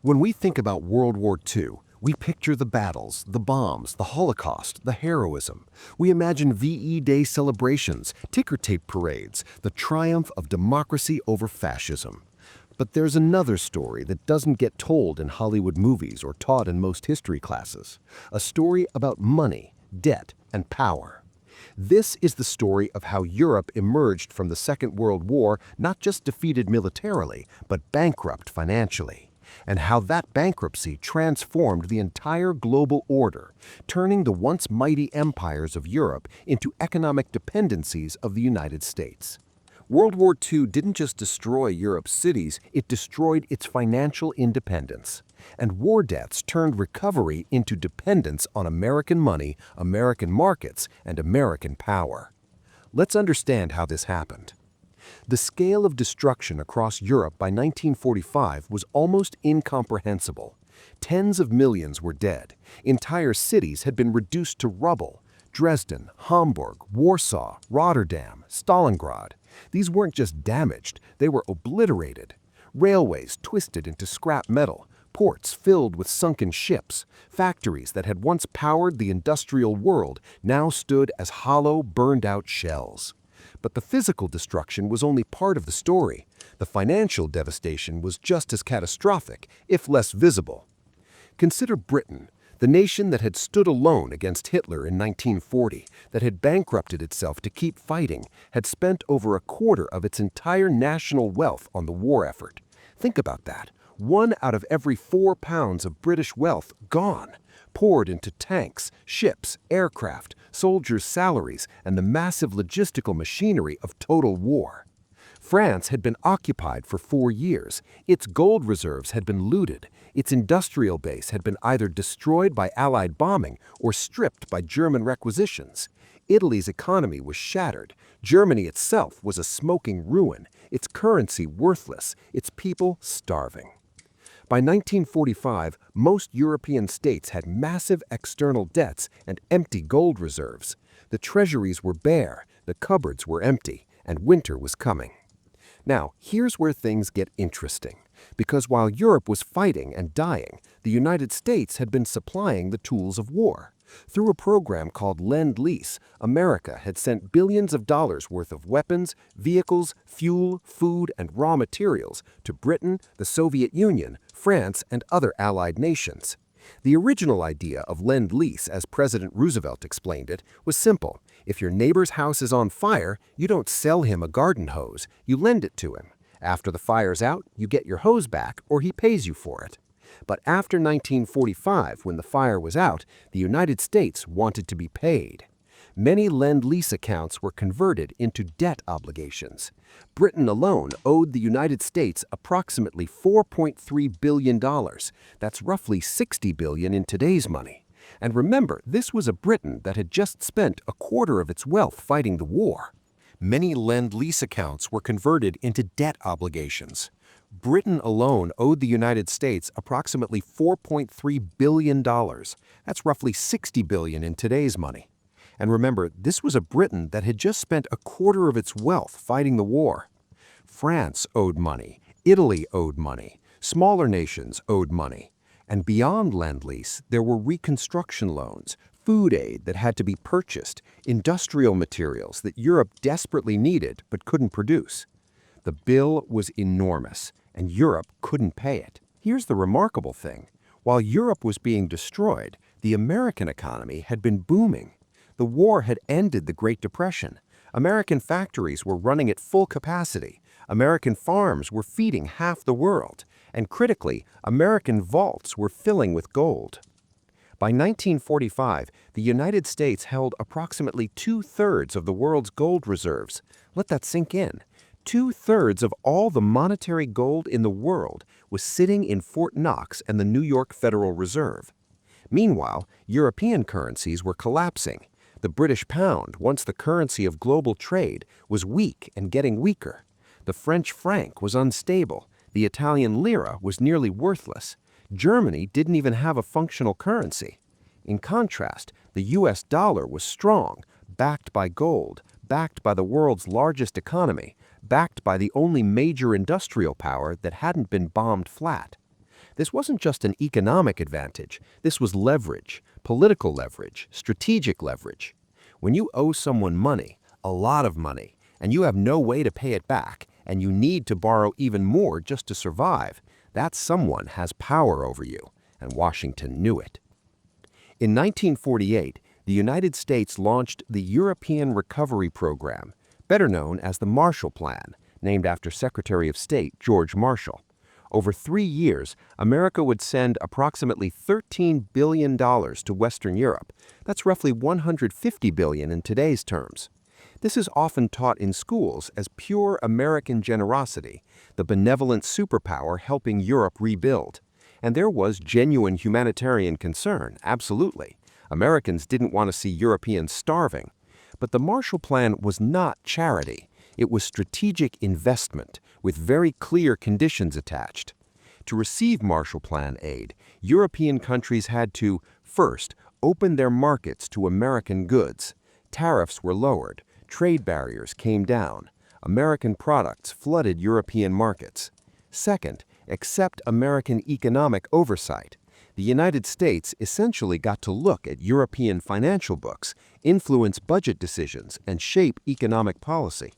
When we think about World War II, we picture the battles, the bombs, the Holocaust, the heroism. We imagine VE Day celebrations, ticker tape parades, the triumph of democracy over fascism. But there's another story that doesn't get told in Hollywood movies or taught in most history classes. A story about money, debt, and power. This is the story of how Europe emerged from the Second World War not just defeated militarily, but bankrupt financially, and how that bankruptcy transformed the entire global order, turning the once mighty empires of Europe into economic dependencies of the United States. World War II didn't just destroy Europe's cities, it destroyed its financial independence. And war debts turned recovery into dependence on American money, American markets, and American power. Let's understand how this happened. The scale of destruction across Europe by 1945 was almost incomprehensible. Tens of millions were dead. Entire cities had been reduced to rubble. Dresden, Hamburg, Warsaw, Rotterdam, Stalingrad. These weren't just damaged, they were obliterated. Railways twisted into scrap metal, ports filled with sunken ships, factories that had once powered the industrial world now stood as hollow, burned-out shells. But the physical destruction was only part of the story. The financial devastation was just as catastrophic, if less visible. Consider Britain, the nation that had stood alone against Hitler in 1940, that had bankrupted itself to keep fighting, had spent over a quarter of its entire national wealth on the war effort. Think about that. 1 out of every 4 pounds of British wealth gone, poured into tanks, ships, aircraft, soldiers' salaries, and the massive logistical machinery of total war. France had been occupied for 4 years. Its gold reserves had been looted. Its industrial base had been either destroyed by Allied bombing or stripped by German requisitions. Italy's economy was shattered. Germany itself was a smoking ruin, its currency worthless, its people starving. By 1945, most European states had massive external debts and empty gold reserves. The treasuries were bare, the cupboards were empty, and winter was coming. Now, here's where things get interesting. Because while Europe was fighting and dying, the United States had been supplying the tools of war. Through a program called Lend-Lease, America had sent billions of dollars worth of weapons, vehicles, fuel, food, and raw materials to Britain, the Soviet Union, France, and other allied nations. The original idea of Lend-Lease, as President Roosevelt explained it, was simple. If your neighbor's house is on fire, you don't sell him a garden hose, you lend it to him. After the fire's out, you get your hose back or he pays you for it. But after 1945, when the fire was out, the United States wanted to be paid. Many Lend-Lease accounts were converted into debt obligations. Britain alone owed the United States approximately $4.3 billion. That's roughly $60 billion in today's money. And remember, this was a Britain that had just spent a quarter of its wealth fighting the war. Many Lend-Lease accounts were converted into debt obligations. Britain alone owed the United States approximately $4.3 billion. That's roughly $60 billion in today's money. And remember, this was a Britain that had just spent a quarter of its wealth fighting the war. France owed money, Italy owed money, smaller nations owed money. And beyond Lend-Lease, there were reconstruction loans, food aid that had to be purchased, industrial materials that Europe desperately needed but couldn't produce. The bill was enormous, and Europe couldn't pay it. Here's the remarkable thing. While Europe was being destroyed, the American economy had been booming. The war had ended the Great Depression. American factories were running at full capacity. American farms were feeding half the world. And critically, American vaults were filling with gold. By 1945, the United States held approximately 2/3 of the world's gold reserves. Let that sink in. 2/3 of all the monetary gold in the world was sitting in Fort Knox and the New York Federal Reserve. Meanwhile, European currencies were collapsing. The British pound, once the currency of global trade, was weak and getting weaker. The French franc was unstable. The Italian lira was nearly worthless. Germany didn't even have a functional currency. In contrast, the US dollar was strong, backed by gold, backed by the world's largest economy, backed by the only major industrial power that hadn't been bombed flat. This wasn't just an economic advantage, this was leverage, political leverage, strategic leverage. When you owe someone money, a lot of money, and you have no way to pay it back, and you need to borrow even more just to survive, that someone has power over you, and Washington knew it. In 1948, the United States launched the European Recovery Program, better known as the Marshall Plan, named after Secretary of State George Marshall. Over 3 years, America would send approximately $13 billion to Western Europe. That's roughly $150 billion in today's terms. This is often taught in schools as pure American generosity, the benevolent superpower helping Europe rebuild. And there was genuine humanitarian concern, absolutely. Americans didn't want to see Europeans starving. But the Marshall Plan was not charity. It was strategic investment, with very clear conditions attached. To receive Marshall Plan aid, European countries had to, first, open their markets to American goods. Tariffs were lowered, trade barriers came down, American products flooded European markets. Second, accept American economic oversight. The United States essentially got to look at European financial books, influence budget decisions, and shape economic policy.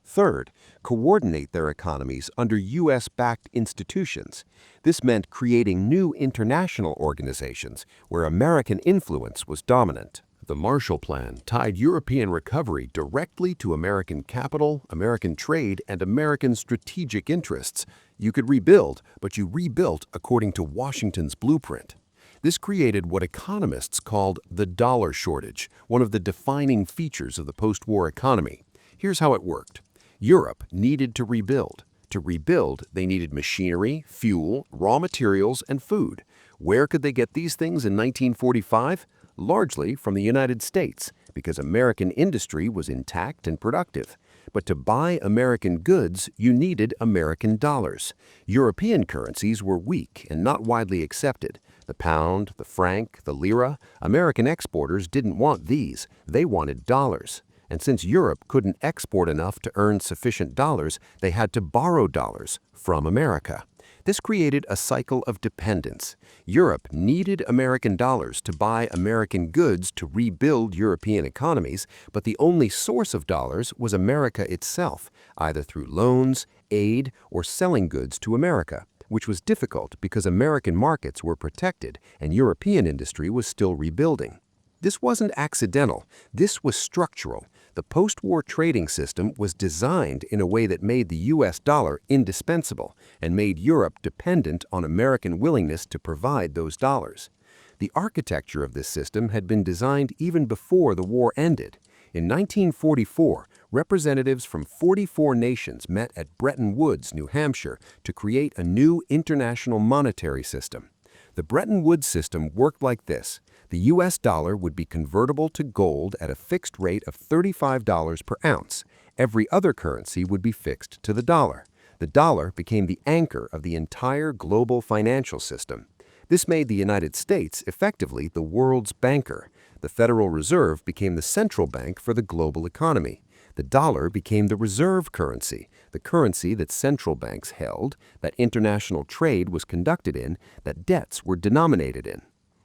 Third, coordinate their economies under U.S.-backed institutions. This meant creating new international organizations where American influence was dominant. The Marshall Plan tied European recovery directly to American capital, American trade, and American strategic interests. You could rebuild, but you rebuilt according to Washington's blueprint. This created what economists called the dollar shortage, one of the defining features of the post-war economy. Here's how it worked. Europe needed to rebuild. To rebuild, they needed machinery, fuel, raw materials, and food. Where could they get these things in 1945? Largely from the United States, because American industry was intact and productive. But to buy American goods, you needed American dollars. European currencies were weak and not widely accepted. The pound, the franc, the lira. American exporters didn't want these. They wanted dollars. And since Europe couldn't export enough to earn sufficient dollars, they had to borrow dollars from America. This created a cycle of dependence. Europe needed American dollars to buy American goods to rebuild European economies, but the only source of dollars was America itself, either through loans, aid, or selling goods to America, which was difficult because American markets were protected and European industry was still rebuilding. This wasn't accidental. This was structural. The post-war trading system was designed in a way that made the U.S. dollar indispensable and made Europe dependent on American willingness to provide those dollars. The architecture of this system had been designed even before the war ended. In 1944, representatives from 44 nations met at Bretton Woods, New Hampshire, to create a new international monetary system. The Bretton Woods system worked like this. The U.S. dollar would be convertible to gold at a fixed rate of $35 per ounce. Every other currency would be fixed to the dollar. The dollar became the anchor of the entire global financial system. This made the United States effectively the world's banker. The Federal Reserve became the central bank for the global economy. The dollar became the reserve currency, the currency that central banks held, that international trade was conducted in, that debts were denominated in.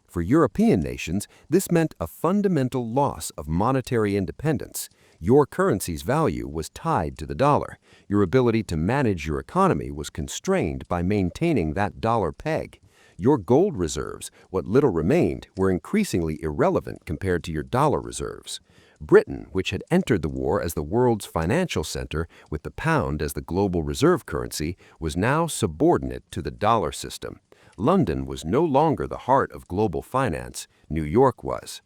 For European nations, this meant a fundamental loss of monetary independence. Your currency's value was tied to the dollar. Your ability to manage your economy was constrained by maintaining that dollar peg. Your gold reserves, what little remained, were increasingly irrelevant compared to your dollar reserves. Britain, which had entered the war as the world's financial center with the pound as the global reserve currency, was now subordinate to the dollar system. London was no longer the heart of global finance, New York was.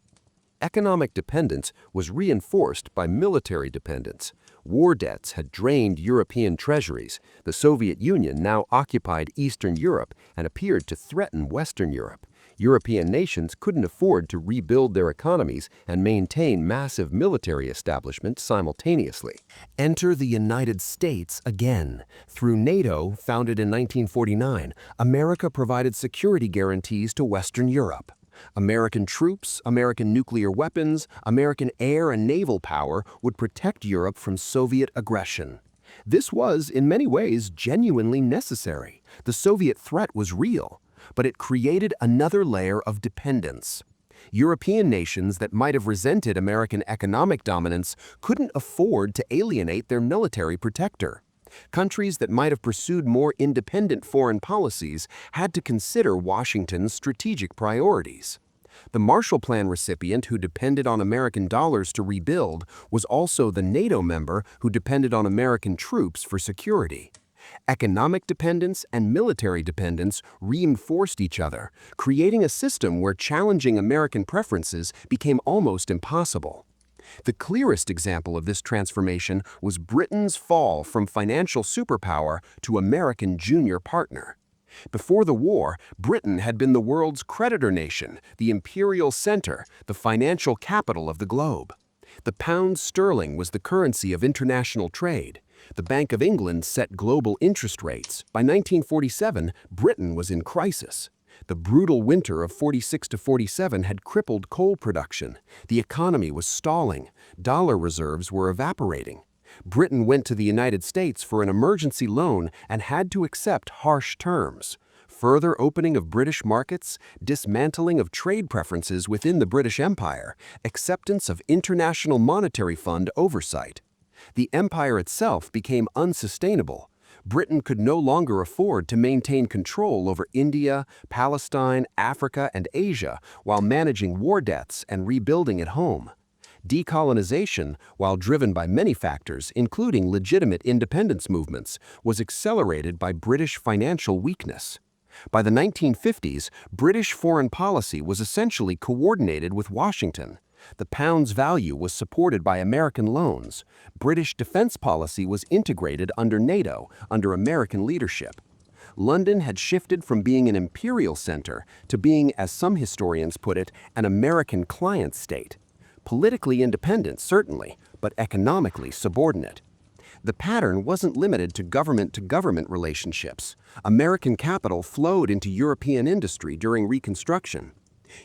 Economic dependence was reinforced by military dependence. War debts had drained European treasuries. The Soviet Union now occupied Eastern Europe and appeared to threaten Western Europe. European nations couldn't afford to rebuild their economies and maintain massive military establishments simultaneously. Enter the United States again. Through NATO, founded in 1949, America provided security guarantees to Western Europe. American troops, American nuclear weapons, American air and naval power would protect Europe from Soviet aggression. This was, in many ways, genuinely necessary. The Soviet threat was real. but it created another layer of dependence. European nations that might have resented American economic dominance couldn't afford to alienate their military protector. Countries that might have pursued more independent foreign policies had to consider Washington's strategic priorities. The Marshall Plan recipient who depended on American dollars to rebuild was also the NATO member who depended on American troops for security. Economic dependence and military dependence reinforced each other, creating a system where challenging American preferences became almost impossible. The clearest example of this transformation was Britain's fall from financial superpower to American junior partner. Before the war, Britain had been the world's creditor nation, the imperial center, the financial capital of the globe. The pound sterling was the currency of international trade. The Bank of England set global interest rates. By 1947, Britain was in crisis. The brutal winter of 46 to 47 had crippled coal production. The economy was stalling. Dollar reserves were evaporating. Britain went to the United States for an emergency loan and had to accept harsh terms. Further opening of British markets, dismantling of trade preferences within the British Empire, acceptance of International Monetary Fund oversight. The empire itself became unsustainable. Britain could no longer afford to maintain control over India, Palestine, Africa, and Asia while managing war debts and rebuilding at home. Decolonization, while driven by many factors, including legitimate independence movements, was accelerated by British financial weakness. By the 1950s, British foreign policy was essentially coordinated with Washington. The pound's value was supported by American loans. British defense policy was integrated under NATO, under American leadership. London had shifted from being an imperial center to being, as some historians put it, an American client state. Politically independent, certainly, but economically subordinate. The pattern wasn't limited to government relationships. American capital flowed into European industry during Reconstruction.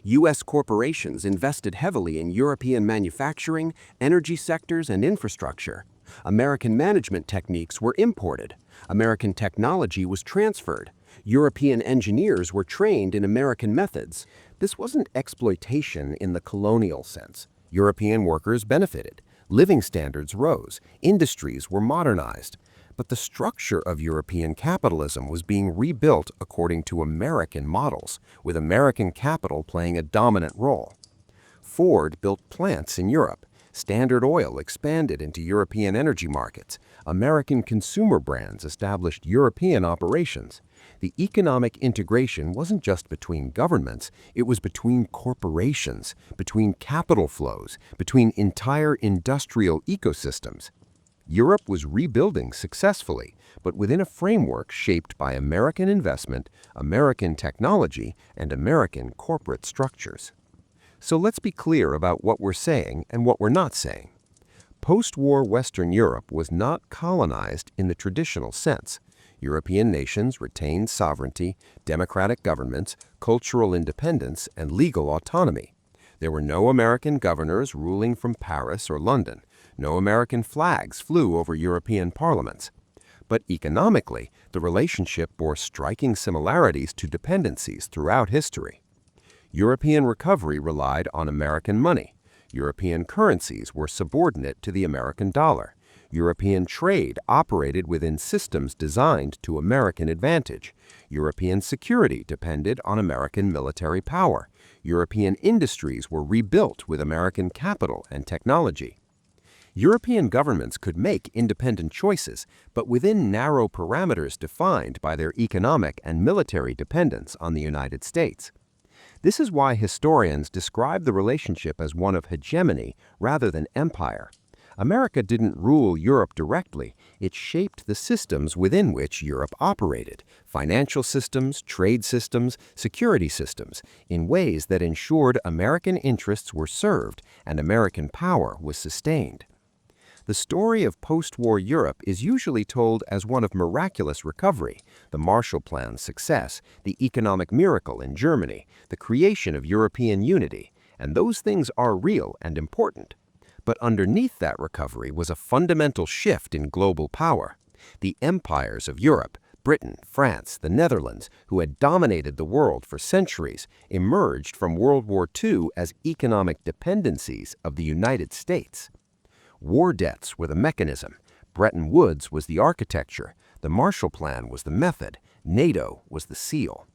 U.S. corporations invested heavily in European manufacturing, energy sectors, and infrastructure. American management techniques were imported. American technology was transferred. European engineers were trained in American methods. This wasn't exploitation in the colonial sense. European workers benefited. Living standards rose. Industries were modernized. But the structure of European capitalism was being rebuilt according to American models, with American capital playing a dominant role. Ford built plants in Europe. Standard Oil expanded into European energy markets. American consumer brands established European operations. The economic integration wasn't just between governments, it was between corporations, between capital flows, between entire industrial ecosystems. Europe was rebuilding successfully, but within a framework shaped by American investment, American technology, and American corporate structures. So let's be clear about what we're saying and what we're not saying. Post-war Western Europe was not colonized in the traditional sense. European nations retained sovereignty, democratic governments, cultural independence, and legal autonomy. There were no American governors ruling from Paris or London. No American flags flew over European parliaments. But economically, the relationship bore striking similarities to dependencies throughout history. European recovery relied on American money. European currencies were subordinate to the American dollar. European trade operated within systems designed to American advantage. European security depended on American military power. European industries were rebuilt with American capital and technology. European governments could make independent choices, but within narrow parameters defined by their economic and military dependence on the United States. This is why historians describe the relationship as one of hegemony rather than empire. America didn't rule Europe directly, it shaped the systems within which Europe operated, financial systems, trade systems, security systems, in ways that ensured American interests were served and American power was sustained. The story of post-war Europe is usually told as one of miraculous recovery, the Marshall Plan's success, the economic miracle in Germany, the creation of European unity, and those things are real and important. But underneath that recovery was a fundamental shift in global power. The empires of Europe, Britain, France, the Netherlands, who had dominated the world for centuries, emerged from World War II as economic dependencies of the United States. War debts were the mechanism, Bretton Woods was the architecture, the Marshall Plan was the method, NATO was the seal.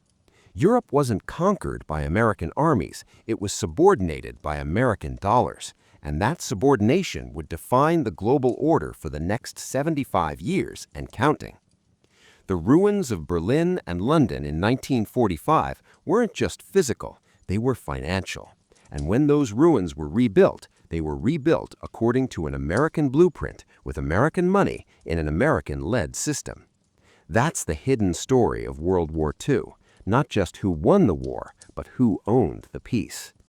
Europe wasn't conquered by American armies, it was subordinated by American dollars, and that subordination would define the global order for the next 75 years and counting. The ruins of Berlin and London in 1945 weren't just physical, they were financial. And when those ruins were rebuilt, they were rebuilt according to an American blueprint with American money in an American-led system. That's the hidden story of World War II, not just who won the war, but who owned the peace.